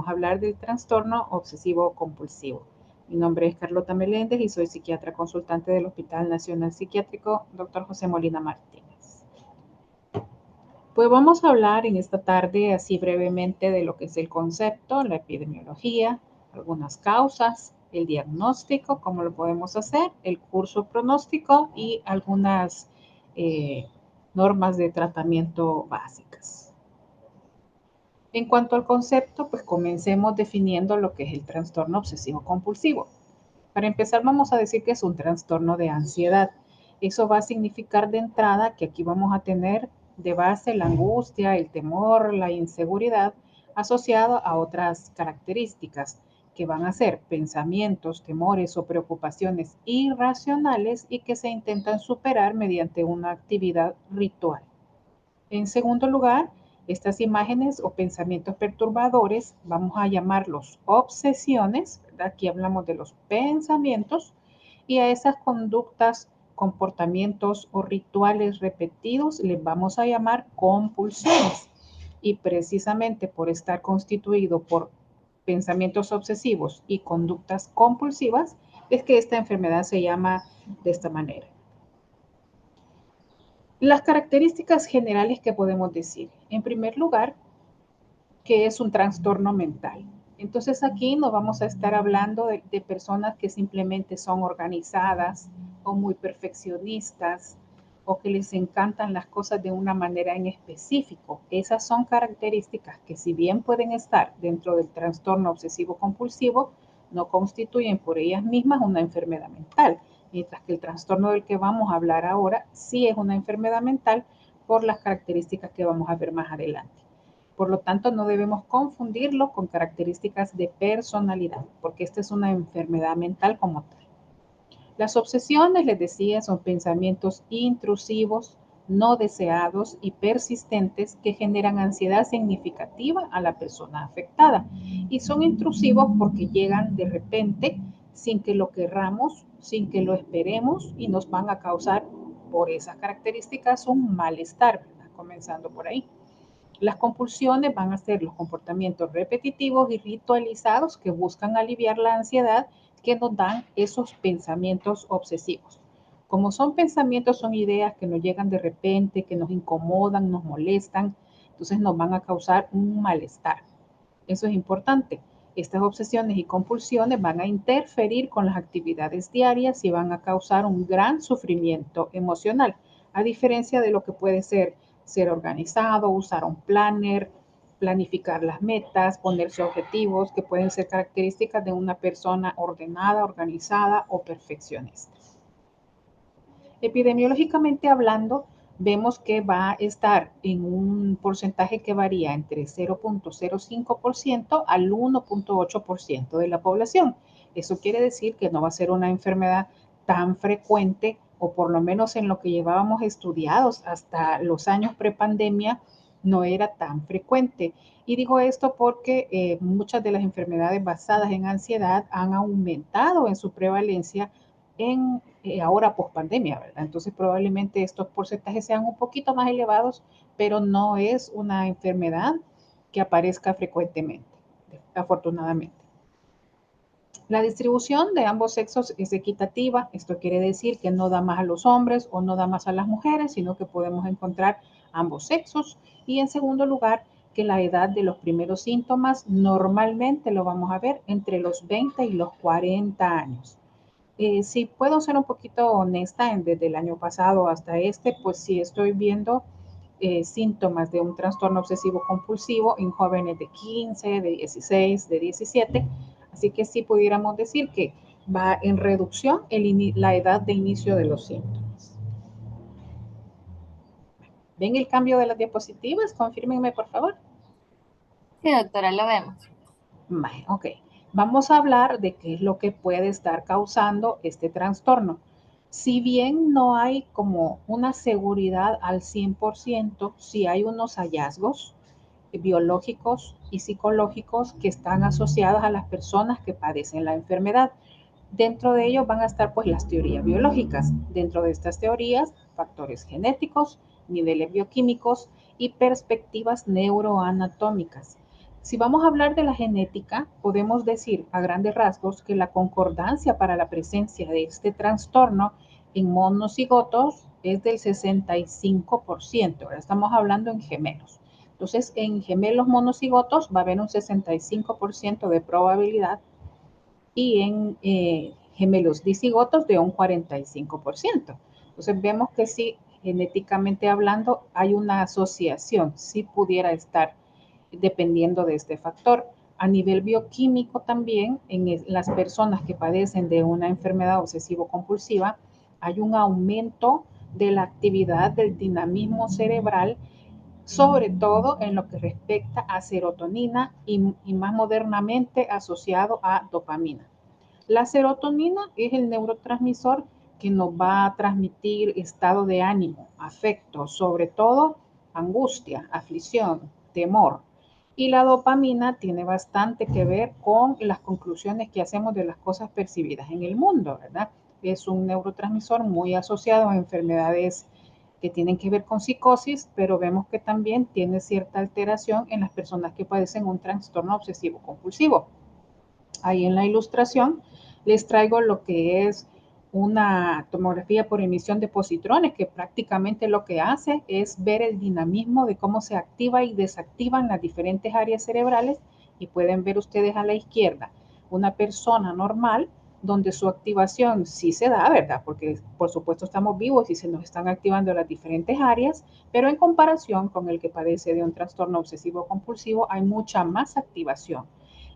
vamos a hablar del trastorno obsesivo compulsivo. Mi nombre es Carlota Meléndez y soy psiquiatra consultante del Hospital Nacional Psiquiátrico Dr. José Molina Martínez. Pues vamos a hablar en esta tarde así brevemente de lo que es el concepto, la epidemiología, algunas causas, el diagnóstico, cómo lo podemos hacer, el curso pronóstico y algunas normas de tratamiento básicas. En cuanto al concepto, pues comencemos definiendo lo que es el trastorno obsesivo compulsivo. Para empezar, vamos a decir que es un trastorno de ansiedad. Eso va a significar de entrada que aquí vamos a tener de base la angustia, el temor, la inseguridad asociado a otras características que van a ser pensamientos, temores o preocupaciones irracionales y que se intentan superar mediante una actividad ritual. En segundo lugar, estas imágenes o pensamientos perturbadores, vamos a llamarlos obsesiones, ¿verdad? Aquí hablamos de los pensamientos, y a esas conductas, comportamientos o rituales repetidos les vamos a llamar compulsiones. Y precisamente por estar constituido por pensamientos obsesivos y conductas compulsivas, es que esta enfermedad se llama de esta manera. Las características generales que podemos decir. En primer lugar, que es un trastorno mental. Entonces aquí no vamos a estar hablando de personas que simplemente son organizadas o muy perfeccionistas o que les encantan las cosas de una manera en específico. Esas son características que si bien pueden estar dentro del trastorno obsesivo compulsivo, no constituyen por ellas mismas una enfermedad mental, mientras que el trastorno del que vamos a hablar ahora sí es una enfermedad mental por las características que vamos a ver más adelante. Por lo tanto, no debemos confundirlo con características de personalidad, porque esta es una enfermedad mental como tal. Las obsesiones, les decía, son pensamientos intrusivos, no deseados y persistentes que generan ansiedad significativa a la persona afectada. Y son intrusivos porque llegan de repente, sin que lo querramos, sin que lo esperemos, y nos van a causar, por esas características, un malestar, ¿verdad? Comenzando por ahí. Las compulsiones van a ser los comportamientos repetitivos y ritualizados que buscan aliviar la ansiedad que nos dan esos pensamientos obsesivos. Como son pensamientos, son ideas que nos llegan de repente, que nos incomodan, nos molestan, entonces nos van a causar un malestar. Eso es importante. Estas obsesiones y compulsiones van a interferir con las actividades diarias y van a causar un gran sufrimiento emocional, a diferencia de lo que puede ser organizado, usar un planner, planificar las metas, ponerse objetivos que pueden ser características de una persona ordenada, organizada o perfeccionista. Epidemiológicamente hablando, vemos que va a estar en un porcentaje que varía entre 0.05% al 1.8% de la población. Eso quiere decir que no va a ser una enfermedad tan frecuente, o por lo menos en lo que llevábamos estudiados hasta los años prepandemia, no era tan frecuente. Y digo esto porque muchas de las enfermedades basadas en ansiedad han aumentado en su prevalencia en ahora post pandemia, ¿verdad? Entonces probablemente estos porcentajes sean un poquito más elevados, pero no es una enfermedad que aparezca frecuentemente, afortunadamente. La distribución de ambos sexos es equitativa. Esto quiere decir que no da más a los hombres o no da más a las mujeres, sino que podemos encontrar ambos sexos. Y en segundo lugar, que la edad de los primeros síntomas normalmente lo vamos a ver entre los 20 y los 40 años. Si puedo ser un poquito honesta, desde el año pasado hasta este, pues sí estoy viendo síntomas de un trastorno obsesivo compulsivo en jóvenes de 15, de 16, de 17. Así que sí pudiéramos decir que va en reducción la edad de inicio de los síntomas. ¿Ven el cambio de las diapositivas? Confírmenme, por favor. Sí, doctora, lo vemos. Vale, ok. Vamos a hablar de qué es lo que puede estar causando este trastorno. Si bien no hay como una seguridad al 100%, sí hay unos hallazgos biológicos y psicológicos que están asociados a las personas que padecen la enfermedad. Dentro de ellos van a estar pues las teorías biológicas. Dentro de estas teorías, factores genéticos, niveles bioquímicos y perspectivas neuroanatómicas. Si vamos a hablar de la genética, podemos decir a grandes rasgos que la concordancia para la presencia de este trastorno en monocigotos es del 65%. Ahora estamos hablando en gemelos. Entonces, en gemelos monocigotos va a haber un 65% de probabilidad y en gemelos dicigotos de un 45%. Entonces, vemos que sí, genéticamente hablando, hay una asociación, sí pudiera estar dependiendo de este factor. A nivel bioquímico también, en las personas que padecen de una enfermedad obsesivo-compulsiva, hay un aumento de la actividad del dinamismo cerebral, sobre todo en lo que respecta a serotonina y más modernamente asociado a dopamina. La serotonina es el neurotransmisor que nos va a transmitir estado de ánimo, afecto, sobre todo angustia, aflicción, temor. Y la dopamina tiene bastante que ver con las conclusiones que hacemos de las cosas percibidas en el mundo, ¿verdad? Es un neurotransmisor muy asociado a enfermedades que tienen que ver con psicosis, pero vemos que también tiene cierta alteración en las personas que padecen un trastorno obsesivo compulsivo. Ahí en la ilustración les traigo lo que es una tomografía por emisión de positrones, que prácticamente lo que hace es ver el dinamismo de cómo se activa y desactivan las diferentes áreas cerebrales. Y pueden ver ustedes a la izquierda una persona normal donde su activación sí se da, ¿verdad? Porque por supuesto estamos vivos y se nos están activando las diferentes áreas, pero en comparación con el que padece de un trastorno obsesivo compulsivo hay mucha más activación.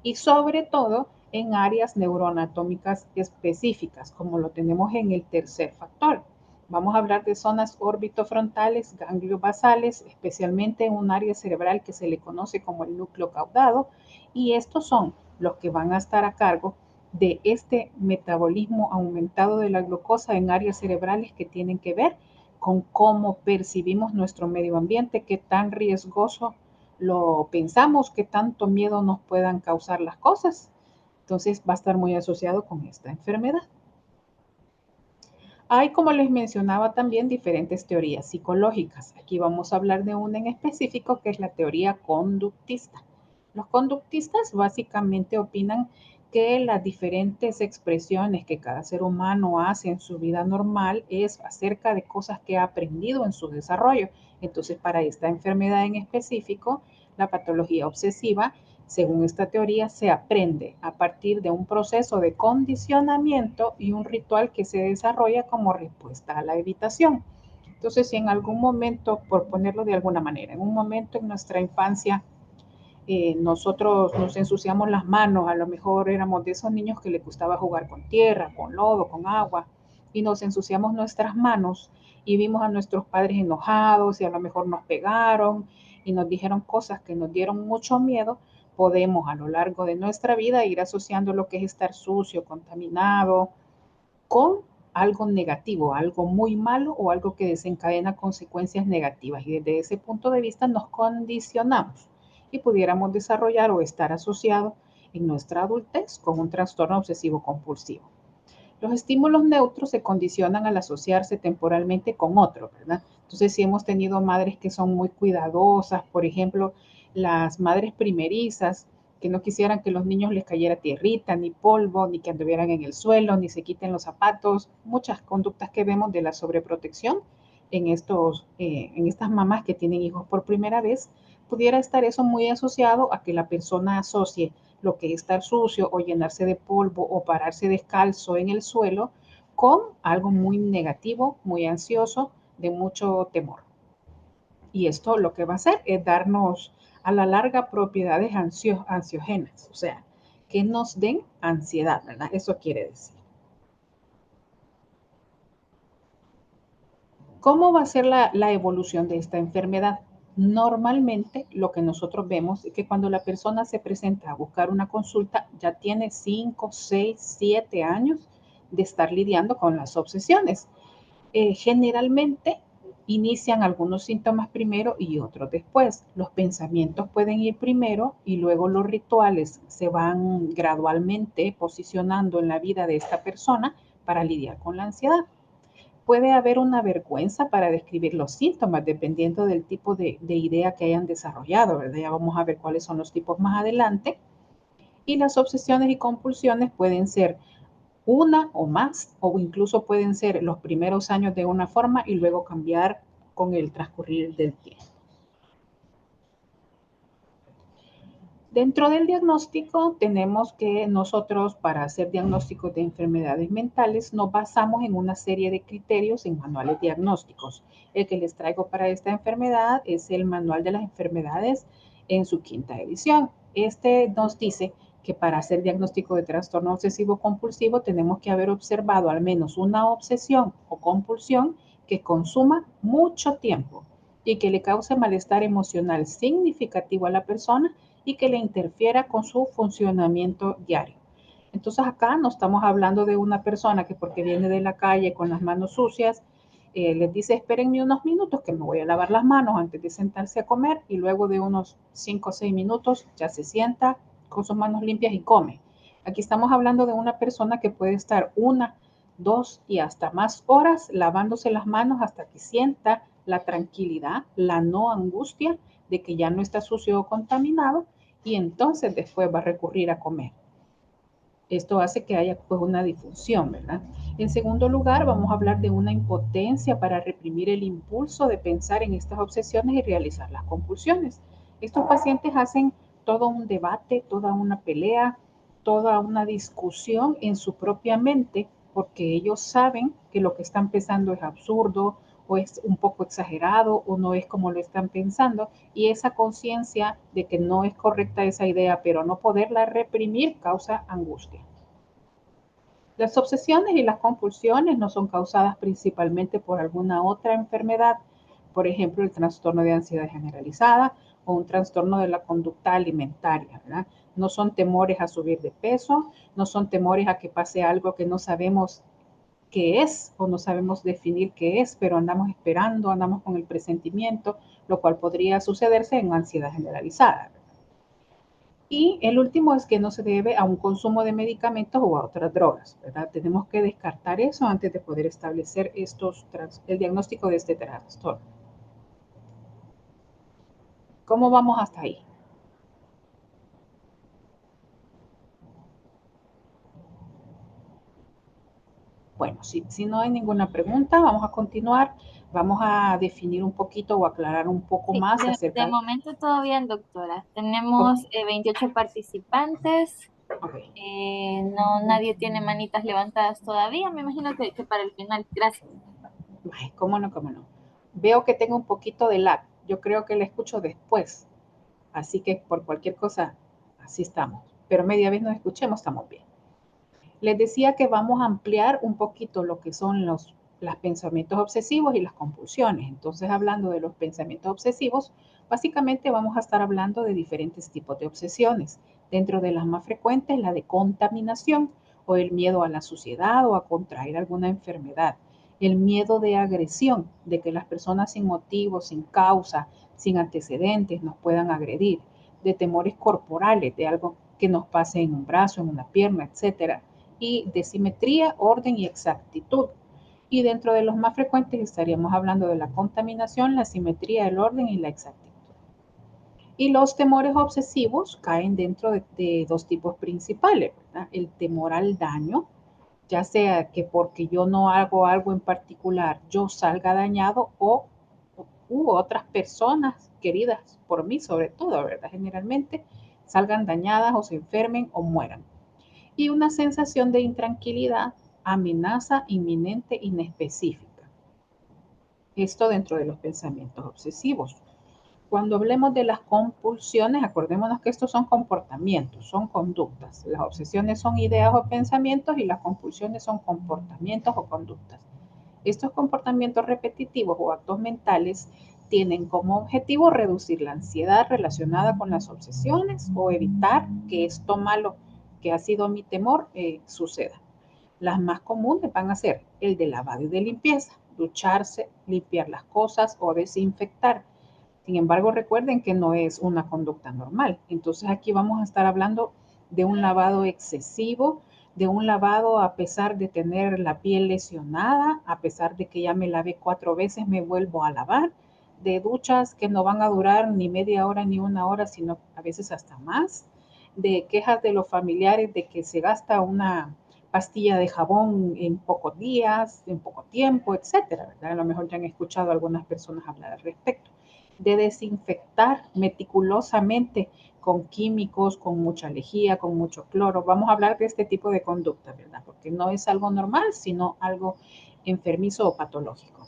Y sobre todo en áreas neuroanatómicas específicas, como lo tenemos en el tercer factor. Vamos a hablar de zonas orbitofrontales, ganglios basales, especialmente en un área cerebral que se le conoce como el núcleo caudado, y estos son los que van a estar a cargo de este metabolismo aumentado de la glucosa en áreas cerebrales que tienen que ver con cómo percibimos nuestro medio ambiente, qué tan riesgoso lo pensamos, qué tanto miedo nos puedan causar las cosas. Entonces va a estar muy asociado con esta enfermedad. Hay, como les mencionaba, también diferentes teorías psicológicas. Aquí vamos a hablar de una en específico que es la teoría conductista. Los conductistas básicamente opinan que las diferentes expresiones que cada ser humano hace en su vida normal es acerca de cosas que ha aprendido en su desarrollo. Entonces, para esta enfermedad en específico, la patología obsesiva, según esta teoría, se aprende a partir de un proceso de condicionamiento y un ritual que se desarrolla como respuesta a la evitación. Entonces, si en algún momento, por ponerlo de alguna manera, en un momento en nuestra infancia, nosotros nos ensuciamos las manos, a lo mejor éramos de esos niños que les gustaba jugar con tierra, con lodo, con agua, y nos ensuciamos nuestras manos y vimos a nuestros padres enojados y a lo mejor nos pegaron y nos dijeron cosas que nos dieron mucho miedo. Podemos a lo largo de nuestra vida ir asociando lo que es estar sucio, contaminado, con algo negativo, algo muy malo o algo que desencadena consecuencias negativas. Y desde ese punto de vista nos condicionamos y pudiéramos desarrollar o estar asociado en nuestra adultez con un trastorno obsesivo compulsivo. Los estímulos neutros se condicionan al asociarse temporalmente con otro, ¿verdad? Entonces, si hemos tenido madres que son muy cuidadosas, por ejemplo, las madres primerizas, que no quisieran que los niños les cayera tierrita, ni polvo, ni que anduvieran en el suelo, ni se quiten los zapatos, muchas conductas que vemos de la sobreprotección en estas mamás que tienen hijos por primera vez, pudiera estar eso muy asociado a que la persona asocie lo que es estar sucio o llenarse de polvo o pararse descalzo en el suelo con algo muy negativo, muy ansioso, de mucho temor. Y esto lo que va a hacer es darnos a la larga propiedades ansiogénas, o sea, que nos den ansiedad, ¿verdad? Eso quiere decir. ¿Cómo va a ser la evolución de esta enfermedad? Normalmente lo que nosotros vemos es que cuando la persona se presenta a buscar una consulta ya tiene 5, 6, 7 años de estar lidiando con las obsesiones. Generalmente inician algunos síntomas primero y otros después. Los pensamientos pueden ir primero y luego los rituales se van gradualmente posicionando en la vida de esta persona para lidiar con la ansiedad. puede haber una vergüenza para describir los síntomas, dependiendo del tipo de idea que hayan desarrollado, ¿verdad? Ya vamos a ver cuáles son los tipos más adelante. Y las obsesiones y compulsiones pueden ser una o más, o incluso pueden ser los primeros años de una forma y luego cambiar con el transcurrir del tiempo. Dentro del diagnóstico tenemos que nosotros, para hacer diagnósticos de enfermedades mentales, nos basamos en una serie de criterios en manuales diagnósticos. El que les traigo para esta enfermedad es el Manual de las Enfermedades en su 5ª edición. Este nos dice que para hacer diagnóstico de trastorno obsesivo compulsivo tenemos que haber observado al menos una obsesión o compulsión que consuma mucho tiempo y que le cause malestar emocional significativo a la persona y que le interfiera con su funcionamiento diario. Entonces acá no estamos hablando de una persona que porque viene de la calle con las manos sucias, les dice espérenme unos minutos que me voy a lavar las manos antes de sentarse a comer y luego de unos 5 o 6 minutos ya se sienta con sus manos limpias y come. Aquí estamos hablando de una persona que puede estar 1, 2 y hasta más horas lavándose las manos hasta que sienta la tranquilidad, la no angustia de que ya no está sucio o contaminado y entonces después va a recurrir a comer. Esto hace que haya pues una disfunción, ¿verdad? En segundo lugar, vamos a hablar de una impotencia para reprimir el impulso de pensar en estas obsesiones y realizar las compulsiones. Estos pacientes hacen todo un debate, toda una pelea, toda una discusión en su propia mente porque ellos saben que lo que están pensando es absurdo o es un poco exagerado o no es como lo están pensando y esa conciencia de que no es correcta esa idea pero no poderla reprimir causa angustia. Las obsesiones y las compulsiones no son causadas principalmente por alguna otra enfermedad, por ejemplo el trastorno de ansiedad generalizada o un trastorno de la conducta alimentaria, ¿verdad? No son temores a subir de peso, no son temores a que pase algo que no sabemos qué es o no sabemos definir qué es, pero andamos esperando, andamos con el presentimiento, lo cual podría sucederse en ansiedad generalizada. Y el último es que no se debe a un consumo de medicamentos o a otras drogas, ¿verdad? Tenemos que descartar eso antes de poder establecer el diagnóstico de este trastorno. ¿Cómo vamos hasta ahí? Bueno, si no hay ninguna pregunta, vamos a continuar. Vamos a definir un poquito o aclarar un poco Sí, más de acerca. momento todo bien, doctora. Ok, Tenemos 28 participantes. ok. No, nadie tiene manitas levantadas todavía. Me imagino que para el final. Gracias. Ay, cómo no, cómo no. Veo que tengo un poquito de lag. Yo creo que la escucho después. Así que por cualquier cosa, así estamos. Pero media vez nos escuchemos, estamos bien. Les decía que vamos a ampliar un poquito lo que son los pensamientos obsesivos y las compulsiones. Entonces, hablando de los pensamientos obsesivos, básicamente vamos a estar hablando de diferentes tipos de obsesiones. Dentro de las más frecuentes, la de contaminación o el miedo a la suciedad o a contraer alguna enfermedad. El miedo de agresión, de que las personas sin motivo, sin causa, sin antecedentes nos puedan agredir. De temores corporales, de algo que nos pase en un brazo, en una pierna, etcétera y de simetría, orden y exactitud. Y dentro de los más frecuentes estaríamos hablando de la contaminación, la simetría, el orden y la exactitud. Y los temores obsesivos caen dentro de dos tipos principales, ¿verdad? El temor al daño, ya sea que porque yo no hago algo en particular, yo salga dañado o otras personas queridas por mí, sobre todo, ¿verdad? Generalmente salgan dañadas o se enfermen o mueran y una sensación de intranquilidad, amenaza inminente inespecífica. Esto dentro de los pensamientos obsesivos. Cuando hablemos de las compulsiones, acordémonos que estos son comportamientos, son conductas. Las obsesiones son ideas o pensamientos y las compulsiones son comportamientos o conductas. Estos comportamientos repetitivos o actos mentales tienen como objetivo reducir la ansiedad relacionada con las obsesiones o evitar que esto malo que ha sido mi temor suceda. Las más comunes van a ser el de lavado y de limpieza, ducharse, limpiar las cosas o desinfectar. Sin embargo, recuerden que no es una conducta normal. Entonces aquí vamos a estar hablando de un lavado excesivo, de un lavado a pesar de tener la piel lesionada, a pesar de que ya me lavé 4 veces, me vuelvo a lavar, de duchas que no van a durar ni media hora ni una hora, sino a veces hasta más, de quejas de los familiares de que se gasta una pastilla de jabón en pocos días, en poco tiempo, etcétera, ¿verdad? A lo mejor ya han escuchado a algunas personas hablar al respecto. De desinfectar meticulosamente con químicos, con mucha lejía, con mucho cloro. Vamos a hablar de este tipo de conducta, ¿verdad? Porque no es algo normal, sino algo enfermizo o patológico.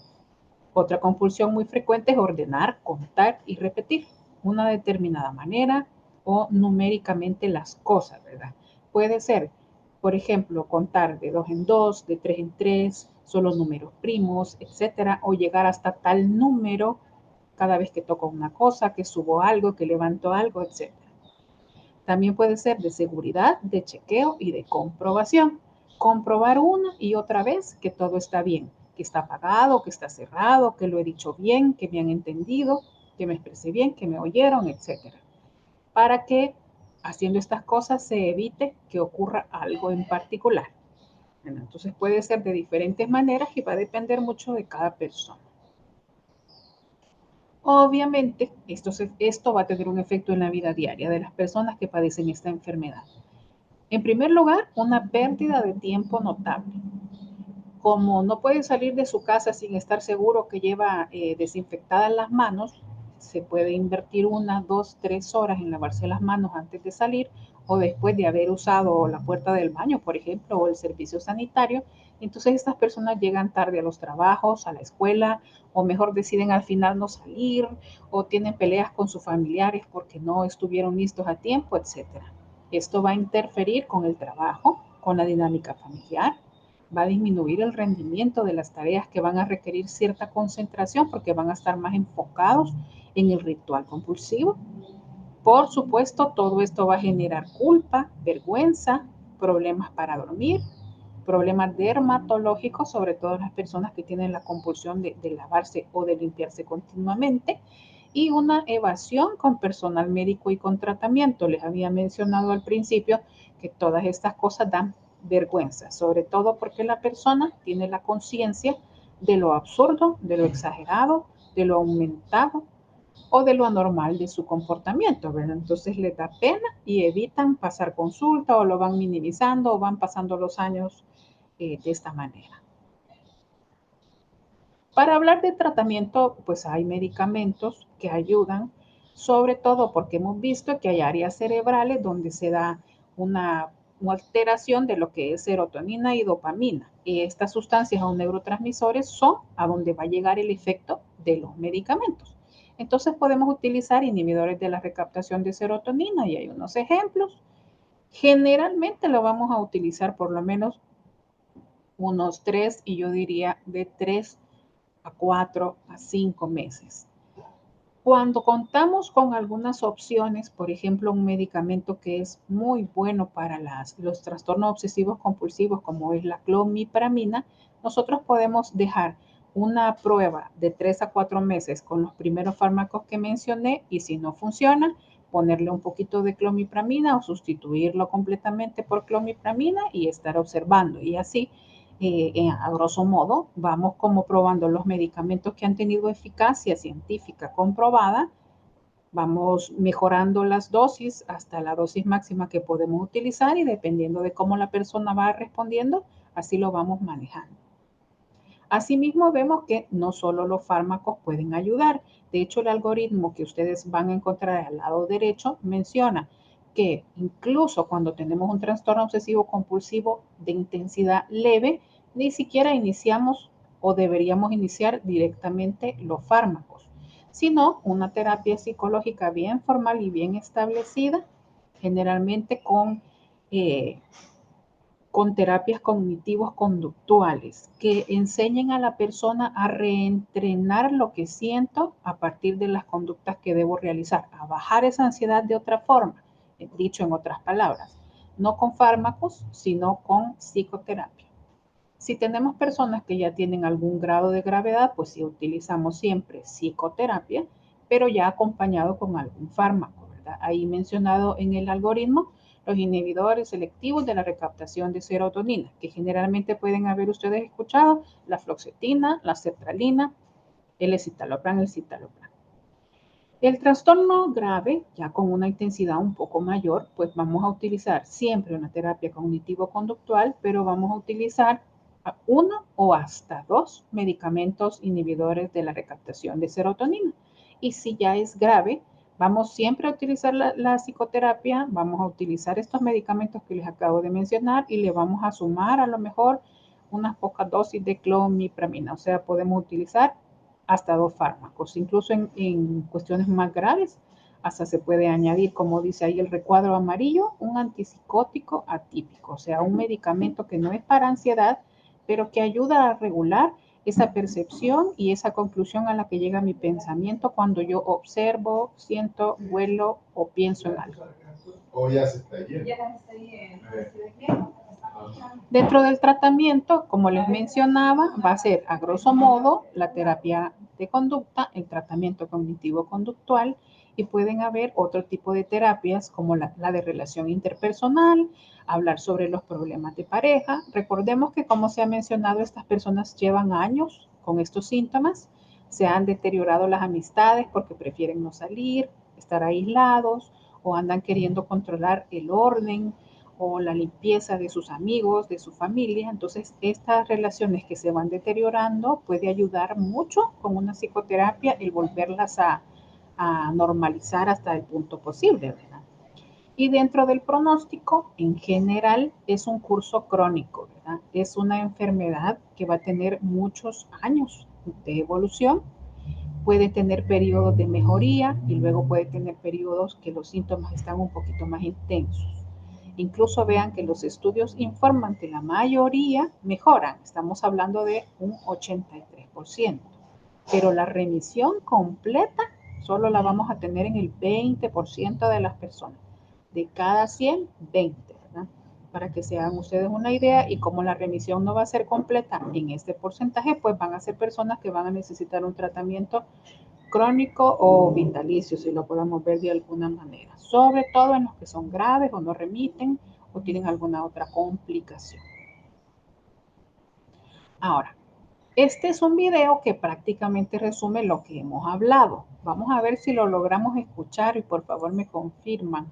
Otra compulsión muy frecuente es ordenar, contar y repetir una determinada manera o numéricamente las cosas, ¿verdad? Puede ser, por ejemplo, contar de 2 en 2, de 3 en 3, solo números primos, etcétera, o llegar hasta tal número cada vez que toco una cosa, que subo algo, que levanto algo, etcétera. También puede ser de seguridad, de chequeo y de comprobación. Comprobar una y otra vez que todo está bien, que está apagado, que está cerrado, que lo he dicho bien, que me han entendido, que me expresé bien, que me oyeron, etcétera. Para que haciendo estas cosas se evite que ocurra algo en particular. Entonces puede ser de diferentes maneras y va a depender mucho de cada persona. Obviamente, esto va a tener un efecto en la vida diaria de las personas que padecen esta enfermedad. En primer lugar, una pérdida de tiempo notable. Como no puede salir de su casa sin estar seguro que lleva desinfectadas las manos, se puede invertir 1, 2, 3 horas en lavarse las manos antes de salir o después de haber usado la puerta del baño, por ejemplo, o el servicio sanitario. Entonces estas personas llegan tarde a los trabajos, a la escuela, o mejor deciden al final no salir, o tienen peleas con sus familiares porque no estuvieron listos a tiempo, etcétera. Esto va a interferir con el trabajo, con la dinámica familiar, va a disminuir el rendimiento de las tareas que van a requerir cierta concentración porque van a estar más enfocados en el ritual compulsivo. Por supuesto, todo esto va a generar culpa, vergüenza, problemas para dormir, problemas dermatológicos, sobre todo las personas que tienen la compulsión de lavarse o de limpiarse continuamente, y una evasión con personal médico y con tratamiento. Les había mencionado al principio que todas estas cosas dan vergüenza, sobre todo porque la persona tiene la conciencia de lo absurdo, de lo exagerado, de lo aumentado o de lo anormal de su comportamiento, ¿verdad? Entonces les da pena y evitan pasar consulta o lo van minimizando o van pasando los años de esta manera. Para hablar de tratamiento, pues hay medicamentos que ayudan, sobre todo porque hemos visto que hay áreas cerebrales donde se da una alteración de lo que es serotonina y dopamina. Y estas sustancias o neurotransmisores son a donde va a llegar el efecto de los medicamentos. Entonces podemos utilizar inhibidores de la recaptación de serotonina y hay unos ejemplos. Generalmente lo vamos a utilizar por lo menos unos 3 y yo diría de 3 a 4 a 5 meses. Cuando contamos con algunas opciones, por ejemplo, un medicamento que es muy bueno para los trastornos obsesivos compulsivos, como es la clomipramina, nosotros podemos dejar una prueba de 3 a 4 meses con los primeros fármacos que mencioné y si no funciona, ponerle un poquito de clomipramina o sustituirlo completamente por clomipramina y estar observando. Y así a grosso modo, vamos como probando los medicamentos que han tenido eficacia científica comprobada, vamos mejorando las dosis hasta la dosis máxima que podemos utilizar y dependiendo de cómo la persona va respondiendo, así lo vamos manejando. Asimismo, vemos que no solo los fármacos pueden ayudar. De hecho, el algoritmo que ustedes van a encontrar al lado derecho menciona que incluso cuando tenemos un trastorno obsesivo compulsivo de intensidad leve, ni siquiera iniciamos o deberíamos iniciar directamente los fármacos, sino una terapia psicológica bien formal y bien establecida, generalmente con terapias cognitivos conductuales que enseñen a la persona a reentrenar lo que siento a partir de las conductas que debo realizar, a bajar esa ansiedad de otra forma, dicho en otras palabras, no con fármacos, sino con psicoterapia. Si tenemos personas que ya tienen algún grado de gravedad, pues sí utilizamos siempre psicoterapia, pero ya acompañado con algún fármaco, ¿verdad? Ahí mencionado en el algoritmo los inhibidores selectivos de la recaptación de serotonina, que generalmente pueden haber ustedes escuchado, la fluoxetina, la sertralina, el escitalopram, el citalopram. El trastorno grave, ya con una intensidad un poco mayor, pues vamos a utilizar siempre una terapia cognitivo-conductual, pero vamos a utilizar uno o hasta dos medicamentos inhibidores de la recaptación de serotonina. Y si ya es grave, vamos siempre a utilizar la psicoterapia, vamos a utilizar estos medicamentos que les acabo de mencionar y le vamos a sumar a lo mejor unas pocas dosis de clomipramina. O sea, podemos utilizar hasta dos fármacos. Incluso en cuestiones más graves, hasta se puede añadir, como dice ahí el recuadro amarillo, un antipsicótico atípico, o sea, un medicamento que no es para ansiedad, pero que ayuda a regular esa percepción y esa conclusión a la que llega mi pensamiento cuando yo observo, siento, huelo o pienso en algo. O ya se está yendo. Dentro del tratamiento, como les mencionaba, va a ser a grosso modo la terapia de conducta, el tratamiento cognitivo-conductual y pueden haber otro tipo de terapias como la de relación interpersonal, hablar sobre los problemas de pareja. Recordemos que como se ha mencionado, estas personas llevan años con estos síntomas, se han deteriorado las amistades porque prefieren no salir, estar aislados o andan queriendo controlar el orden o la limpieza de sus amigos, de su familia. Entonces, estas relaciones que se van deteriorando puede ayudar mucho con una psicoterapia el volverlas a normalizar hasta el punto posible, ¿verdad? Y dentro del pronóstico, en general, es un curso crónico, ¿verdad? Es una enfermedad que va a tener muchos años de evolución. Puede tener periodos de mejoría y luego puede tener periodos que los síntomas están un poquito más intensos. Incluso vean que los estudios informan que la mayoría mejoran, estamos hablando de un 83%, pero la remisión completa solo la vamos a tener en el 20% de las personas. De cada 100, 20, ¿verdad? Para que se hagan ustedes una idea y como la remisión no va a ser completa en este porcentaje, pues van a ser personas que van a necesitar un tratamiento crónico o vitalicio, si lo podemos ver de alguna manera, sobre todo en los que son graves o no remiten o tienen alguna otra complicación. Ahora, este es un video que prácticamente resume lo que hemos hablado. Vamos a ver si lo logramos escuchar y por favor me confirman.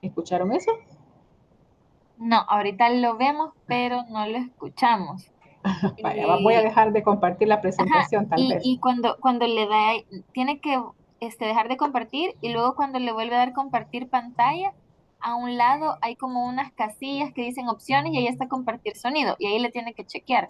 ¿Escucharon eso? No, ahorita lo vemos, pero no lo escuchamos. Vaya, voy a dejar de compartir la Ajá, presentación tal vez. y cuando le da, tiene que dejar de compartir y luego cuando le vuelve a dar compartir pantalla, a un lado hay como unas casillas que dicen opciones y ahí está compartir sonido y ahí le tiene que chequear.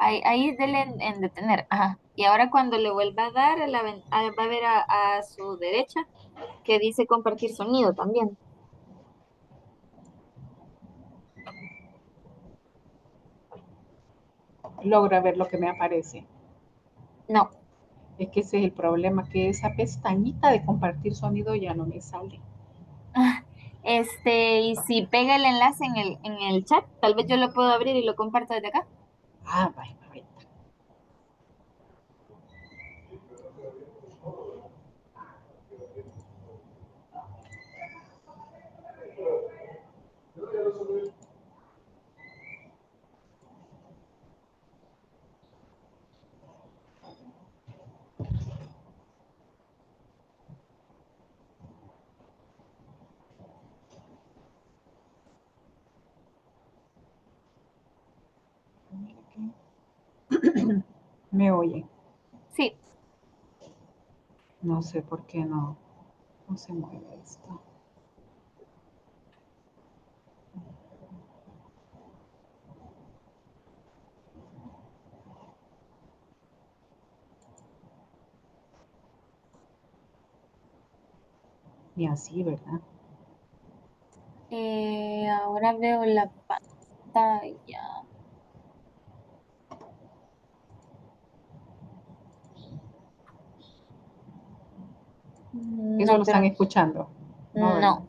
Ahí dele en detener. Ajá. Y ahora cuando le vuelva a dar, va a ver a su derecha que dice compartir sonido también. Logra ver lo que me aparece. No. Es que ese es el problema, que esa pestañita de compartir sonido ya no me sale. Y si pega el enlace en el chat, tal vez yo lo puedo abrir y lo comparto desde acá. Ah, vaya, vaya. ¿Me oye? Sí. No sé por qué no se mueve esto. Y así, ¿verdad? Ahora veo la pantalla. Eso No, lo pero están escuchando. No, ¿verdad? No.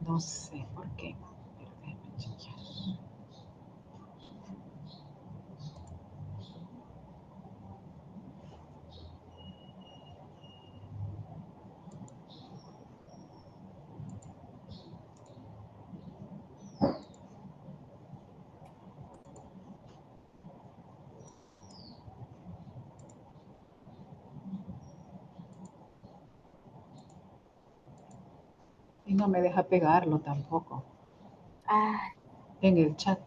No sé por qué. Pero déjame chequear. Y no me deja pegarlo tampoco Ah, en el chat.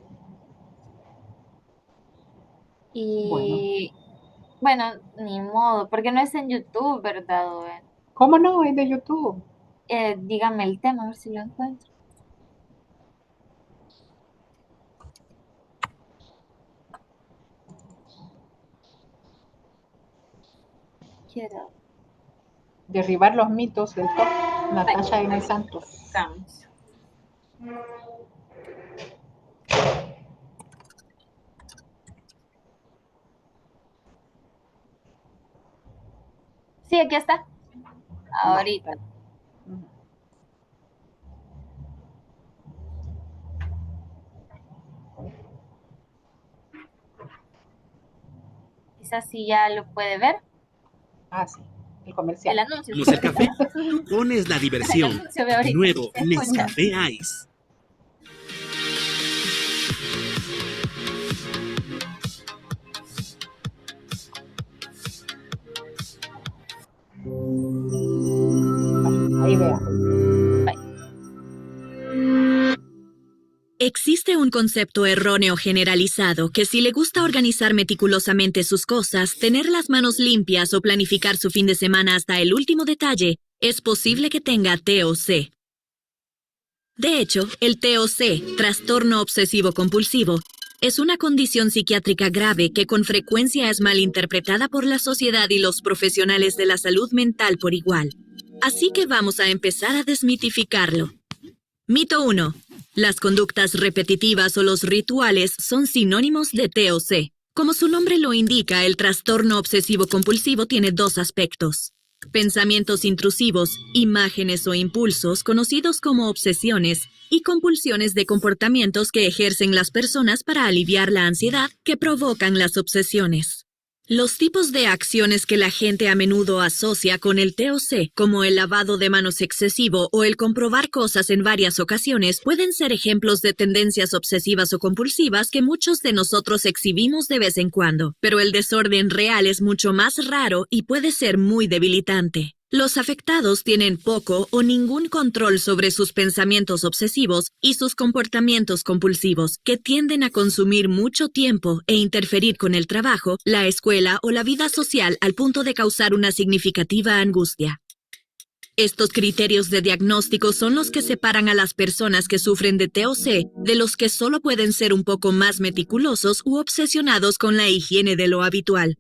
Bueno, y bueno, ni modo, porque no es en YouTube, ¿verdad? Owen? ¿cómo no? Es de YouTube. Dígame el tema, a ver si lo encuentro. Quiero. Derribar los mitos del top. Natasha N. Santos. Buscamos. Sí, aquí está. Va, Ahorita. dale. Ujú. Quizás si ya lo puede ver. Ah, sí, el El comercial. anuncio. ¿Vamos el café? Tú pones la El diversión. anuncio ve ahorita. Nuevo Se escucha. Nescafé Ice. Ahí vea. Existe un concepto erróneo generalizado que si le gusta organizar meticulosamente sus cosas, tener las manos limpias o planificar su fin de semana hasta el último detalle, es posible que tenga TOC. De hecho, el TOC, trastorno obsesivo compulsivo, es una condición psiquiátrica grave que con frecuencia es malinterpretada por la sociedad y los profesionales de la salud mental por igual. Así que vamos a empezar a desmitificarlo. Mito 1. Las conductas repetitivas o los rituales son sinónimos de TOC. Como su nombre lo indica, el trastorno obsesivo-compulsivo tiene dos aspectos. Pensamientos intrusivos, imágenes o impulsos conocidos como obsesiones y compulsiones de comportamientos que ejercen las personas para aliviar la ansiedad que provocan las obsesiones. Los tipos de acciones que la gente a menudo asocia con el TOC, como el lavado de manos excesivo o el comprobar cosas en varias ocasiones, pueden ser ejemplos de tendencias obsesivas o compulsivas que muchos de nosotros exhibimos de vez en cuando, pero el desorden real es mucho más raro y puede ser muy debilitante. Los afectados tienen poco o ningún control sobre sus pensamientos obsesivos y sus comportamientos compulsivos, que tienden a consumir mucho tiempo e interferir con el trabajo, la escuela o la vida social al punto de causar una significativa angustia. Estos criterios de diagnóstico son los que separan a las personas que sufren de TOC de los que solo pueden ser un poco más meticulosos u obsesionados con la higiene de lo habitual.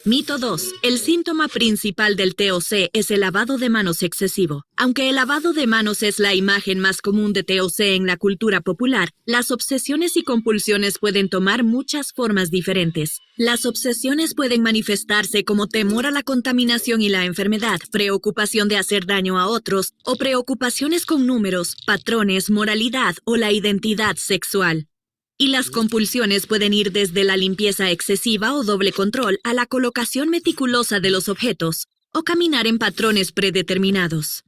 Mito 2. El síntoma principal del TOC es el lavado de manos excesivo. Aunque el lavado de manos es la imagen más común de TOC en la cultura popular, las obsesiones y compulsiones pueden tomar muchas formas diferentes. Las obsesiones pueden manifestarse como temor a la contaminación y la enfermedad, preocupación de hacer daño a otros, o preocupaciones con números, patrones, moralidad o la identidad sexual. Y las compulsiones pueden ir desde la limpieza excesiva o doble control a la colocación meticulosa de los objetos, o caminar en patrones predeterminados.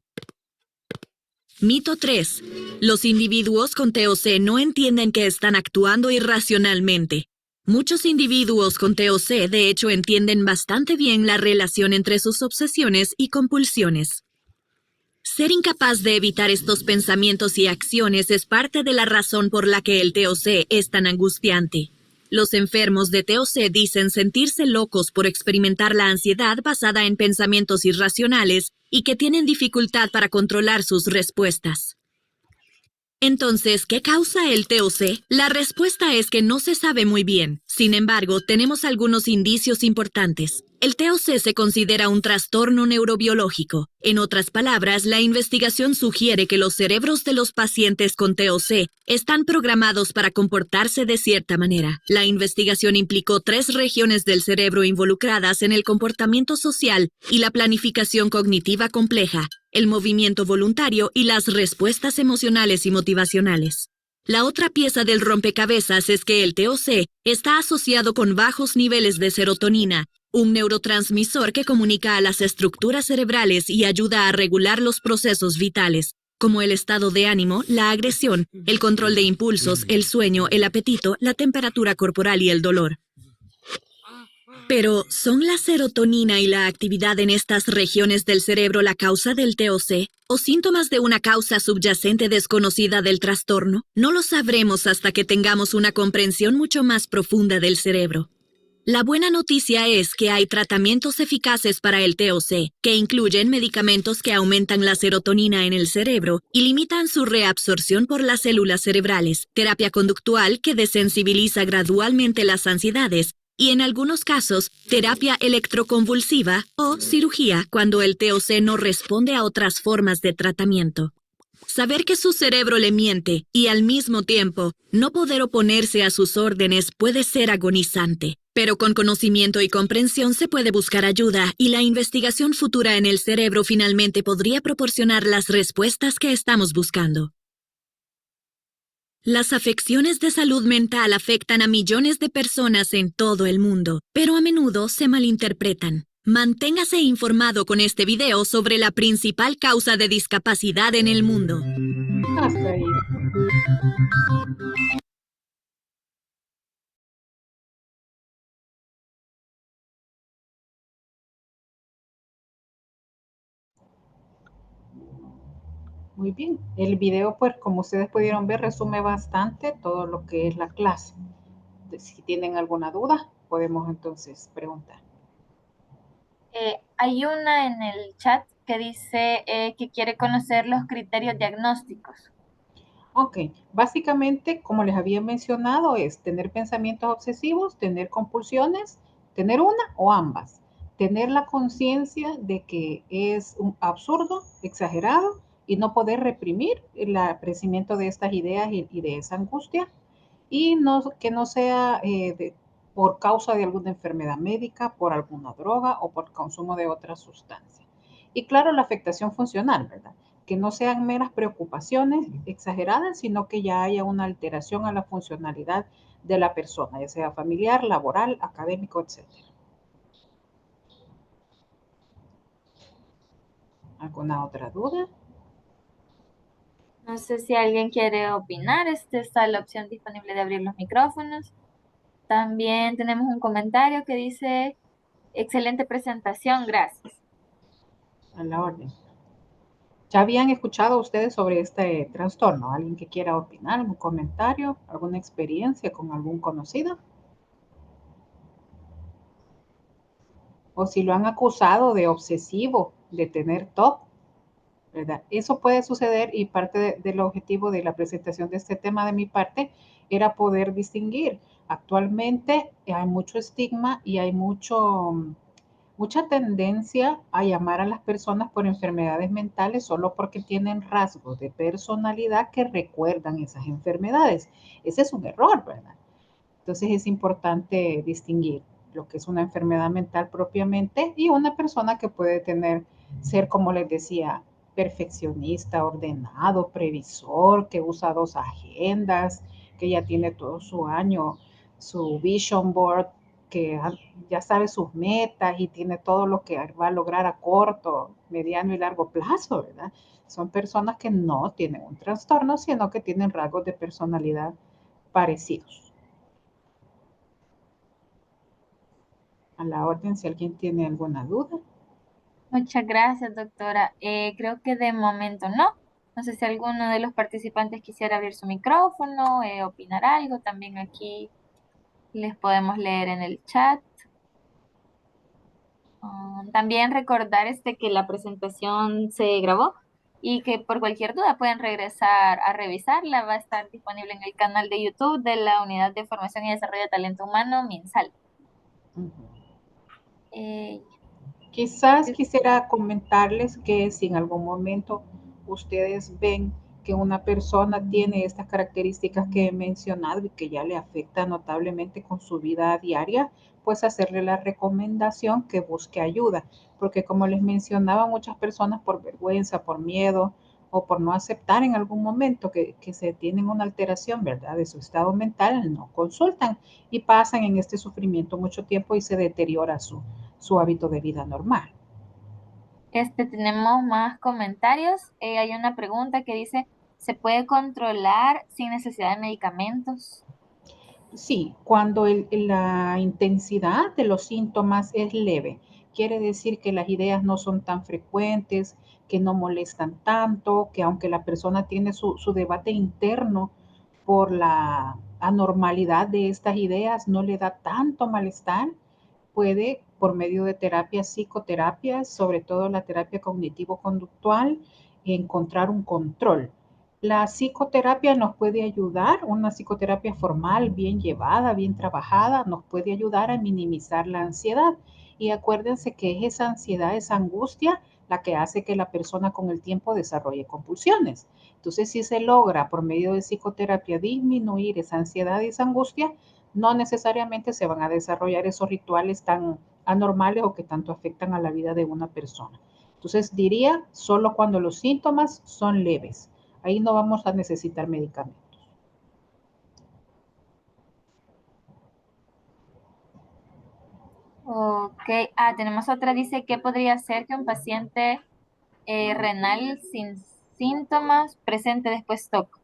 Mito 3. Los individuos con TOC no entienden que están actuando irracionalmente. Muchos individuos con TOC de hecho entienden bastante bien la relación entre sus obsesiones y compulsiones. Ser incapaz de evitar estos pensamientos y acciones es parte de la razón por la que el TOC es tan angustiante. Los enfermos de TOC dicen sentirse locos por experimentar la ansiedad basada en pensamientos irracionales y que tienen dificultad para controlar sus respuestas. Entonces, ¿qué causa el TOC? La respuesta es que no se sabe muy bien. Sin embargo, tenemos algunos indicios importantes. El TOC se considera un trastorno neurobiológico. En otras palabras, la investigación sugiere que los cerebros de los pacientes con TOC están programados para comportarse de cierta manera. La investigación implicó 3 regiones del cerebro involucradas en el comportamiento social y la planificación cognitiva compleja, el movimiento voluntario y las respuestas emocionales y motivacionales. La otra pieza del rompecabezas es que el TOC está asociado con bajos niveles de serotonina, un neurotransmisor que comunica a las estructuras cerebrales y ayuda a regular los procesos vitales, como el estado de ánimo, la agresión, el control de impulsos, el sueño, el apetito, la temperatura corporal y el dolor. Pero, ¿son la serotonina y la actividad en estas regiones del cerebro la causa del TOC? ¿O síntomas de una causa subyacente desconocida del trastorno? No lo sabremos hasta que tengamos una comprensión mucho más profunda del cerebro. La buena noticia es que hay tratamientos eficaces para el TOC, que incluyen medicamentos que aumentan la serotonina en el cerebro y limitan su reabsorción por las células cerebrales, terapia conductual que desensibiliza gradualmente las ansiedades, y en algunos casos, terapia electroconvulsiva o cirugía cuando el TOC no responde a otras formas de tratamiento. Saber que su cerebro le miente y al mismo tiempo no poder oponerse a sus órdenes puede ser agonizante. Pero con conocimiento y comprensión se puede buscar ayuda y la investigación futura en el cerebro finalmente podría proporcionar las respuestas que estamos buscando. Las afecciones de salud mental afectan a millones de personas en todo el mundo, pero a menudo se malinterpretan. Manténgase informado con este video sobre la principal causa de discapacidad en el mundo. Hasta ahí. Muy bien. El video, pues, como ustedes pudieron ver, resume bastante todo lo que es la clase. Si tienen alguna duda, podemos entonces preguntar. Hay una en el chat que dice que quiere conocer los criterios diagnósticos. Ok, básicamente, como les había mencionado, es tener pensamientos obsesivos, tener compulsiones, tener una o ambas, tener la conciencia de que es un absurdo, exagerado, y no poder reprimir el aparecimiento de estas ideas y de esa angustia, y que no sea por causa de alguna enfermedad médica, por alguna droga o por consumo de otra sustancia. Y claro, la afectación funcional, ¿verdad? Que no sean meras preocupaciones exageradas, sino que ya haya una alteración a la funcionalidad de la persona, ya sea familiar, laboral, académico, etc. ¿Alguna otra duda? No sé si alguien quiere opinar. Está la opción disponible de abrir los micrófonos. También tenemos un comentario que dice, excelente presentación, gracias. A la orden. ¿Ya habían escuchado ustedes sobre este trastorno? ¿Alguien que quiera opinar, algún comentario, alguna experiencia con algún conocido? O si lo han acusado de obsesivo, de tener TOC, ¿verdad? Eso puede suceder y parte del objetivo de la presentación de este tema de mi parte era poder distinguir. Actualmente hay mucho estigma y hay mucha tendencia a llamar a las personas por enfermedades mentales solo porque tienen rasgos de personalidad que recuerdan esas enfermedades. Ese es un error, ¿verdad? Entonces es importante distinguir lo que es una enfermedad mental propiamente y una persona que puede ser, como les decía, perfeccionista, ordenado, previsor, que usa 2 agendas, que ya tiene todo su año, su vision board, que ya sabe sus metas y tiene todo lo que va a lograr a corto, mediano y largo plazo, ¿verdad? Son personas que no tienen un trastorno, sino que tienen rasgos de personalidad parecidos. A la orden, si alguien tiene alguna duda. Muchas gracias, doctora. Creo que de momento no. No sé si alguno de los participantes quisiera abrir su micrófono, opinar algo. También aquí les podemos leer en el chat. También recordar que la presentación se grabó y que por cualquier duda pueden regresar a revisarla. Va a estar disponible en el canal de YouTube de la Unidad de Formación y Desarrollo de Talento Humano, MinSal. Eh, Quizás quisiera comentarles que si en algún momento ustedes ven que una persona tiene estas características que he mencionado y que ya le afecta notablemente con su vida diaria, pues hacerle la recomendación que busque ayuda, porque como les mencionaba, muchas personas por vergüenza, por miedo o por no aceptar en algún momento que se tienen una alteración, ¿verdad?, de su estado mental, no consultan y pasan en este sufrimiento mucho tiempo y se deteriora su hábito de vida normal. tenemos más comentarios. Hay una pregunta que dice, ¿se puede controlar sin necesidad de medicamentos? Sí, cuando la intensidad de los síntomas es leve, quiere decir que las ideas no son tan frecuentes, que no molestan tanto, que aunque la persona tiene su debate interno por la anormalidad de estas ideas, no le da tanto malestar, puede, por medio de terapias, psicoterapias, sobre todo la terapia cognitivo-conductual, encontrar un control. La psicoterapia nos puede ayudar, una psicoterapia formal, bien llevada, bien trabajada, nos puede ayudar a minimizar la ansiedad. Y acuérdense que es esa ansiedad, esa angustia, la que hace que la persona con el tiempo desarrolle compulsiones. Entonces, si se logra por medio de psicoterapia disminuir esa ansiedad y esa angustia, no necesariamente se van a desarrollar esos rituales tan anormales o que tanto afectan a la vida de una persona. Entonces, diría solo cuando los síntomas son leves. Ahí no vamos a necesitar medicamentos. Ok. Tenemos otra, dice, ¿qué podría ser que un paciente renal sin síntomas presente después TOC?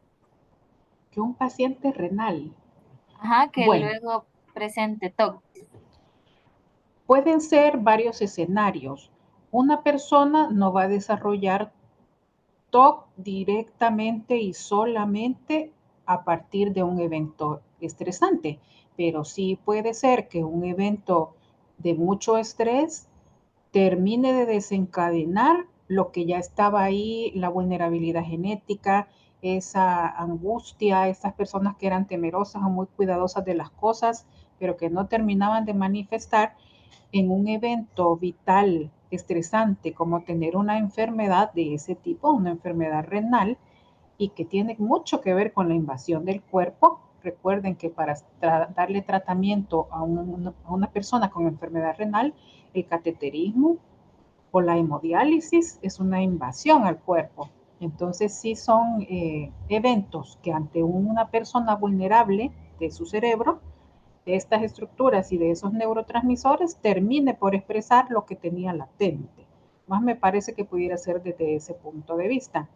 Que un paciente renal, Ajá, que bueno, luego presente TOC. pueden ser varios escenarios. Una persona no va a desarrollar TOC directamente y solamente a partir de un evento estresante, pero sí puede ser que un evento de mucho estrés termine de desencadenar lo que ya estaba ahí, la vulnerabilidad genética, esa angustia, esas personas que eran temerosas o muy cuidadosas de las cosas, pero que no terminaban de manifestar en un evento vital estresante como tener una enfermedad de ese tipo, una enfermedad renal, y que tiene mucho que ver con la invasión del cuerpo. Recuerden que para darle tratamiento a una persona con enfermedad renal, el cateterismo o la hemodiálisis es una invasión al cuerpo. Entonces sí son eventos que ante una persona vulnerable de su cerebro, de estas estructuras y de esos neurotransmisores, termine por expresar lo que tenía latente. Más me parece que pudiera ser desde ese punto de vista.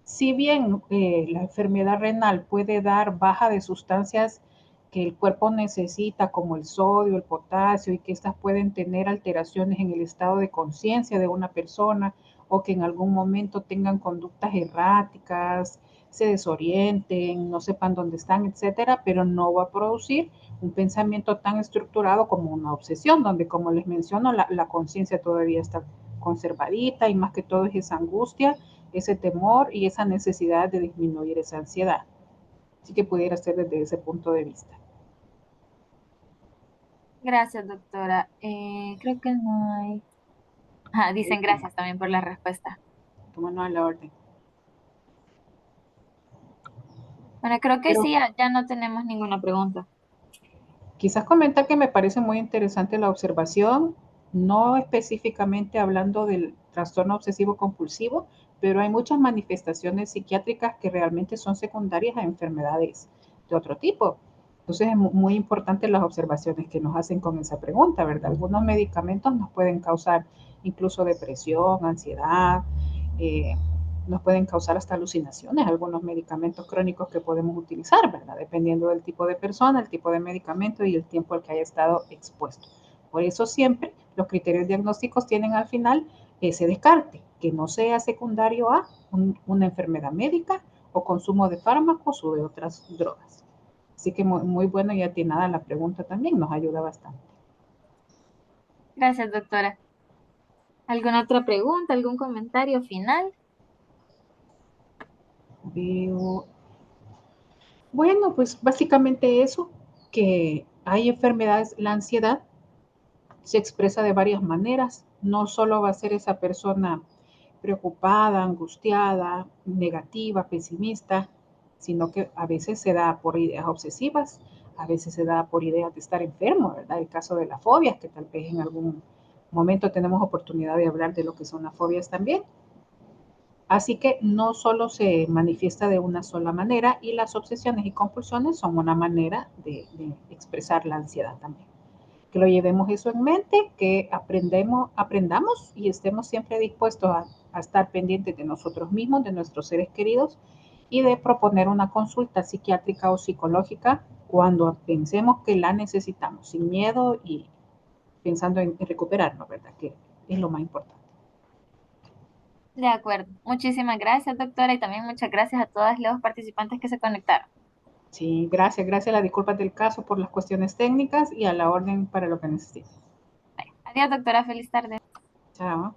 Si bien la enfermedad renal puede dar baja de sustancias que el cuerpo necesita, como el sodio, el potasio, y que estas pueden tener alteraciones en el estado de conciencia de una persona o que en algún momento tengan conductas erráticas, se desorienten, no sepan dónde están, etcétera, pero no va a producir un pensamiento tan estructurado como una obsesión, donde, como les menciono, la conciencia todavía está conservadita y más que todo es esa angustia, ese temor y esa necesidad de disminuir esa ansiedad. Así que pudiera ser desde ese punto de vista. Gracias, doctora. Creo que no hay. Dicen gracias también por la respuesta. Tómanos a la orden. Bueno, creo que Pero sí, ya no tenemos ninguna pregunta. quizás comentar que me parece muy interesante la observación, no específicamente hablando del trastorno obsesivo compulsivo, pero hay muchas manifestaciones psiquiátricas que realmente son secundarias a enfermedades de otro tipo. Entonces es muy importante las observaciones que nos hacen con esa pregunta, ¿verdad? Algunos medicamentos nos pueden causar incluso depresión, ansiedad, eh, nos pueden causar hasta alucinaciones, algunos medicamentos crónicos que podemos utilizar, ¿verdad? Dependiendo del tipo de persona, el tipo de medicamento y el tiempo al que haya estado expuesto. Por eso siempre los criterios diagnósticos tienen al final ese descarte, que no sea secundario a una enfermedad médica o consumo de fármacos o de otras drogas. Así que muy bueno y atinada la pregunta también, nos ayuda bastante. Gracias, doctora. ¿Alguna otra pregunta, algún comentario final? Veo. Bueno, pues básicamente eso, que hay enfermedades, la ansiedad se expresa de varias maneras. No solo va a ser esa persona preocupada, angustiada, negativa, pesimista, sino que a veces se da por ideas obsesivas, a veces se da por ideas de estar enfermo, ¿verdad? El caso de las fobias, que tal vez en algún momento tenemos oportunidad de hablar de lo que son las fobias también. Así que no solo se manifiesta de una sola manera, y las obsesiones y compulsiones son una manera de expresar la ansiedad también. Que lo llevemos eso en mente, que aprendamos y estemos siempre dispuestos a estar pendientes de nosotros mismos, de nuestros seres queridos, y de proponer una consulta psiquiátrica o psicológica cuando pensemos que la necesitamos, sin miedo y pensando en recuperarnos, ¿verdad? Que es lo más importante. De acuerdo. Muchísimas gracias, doctora, y también muchas gracias a todos los participantes que se conectaron. Sí, gracias. Las disculpas del caso por las cuestiones técnicas y a la orden para lo que necesiten. Adiós, doctora. Feliz tarde. Chao.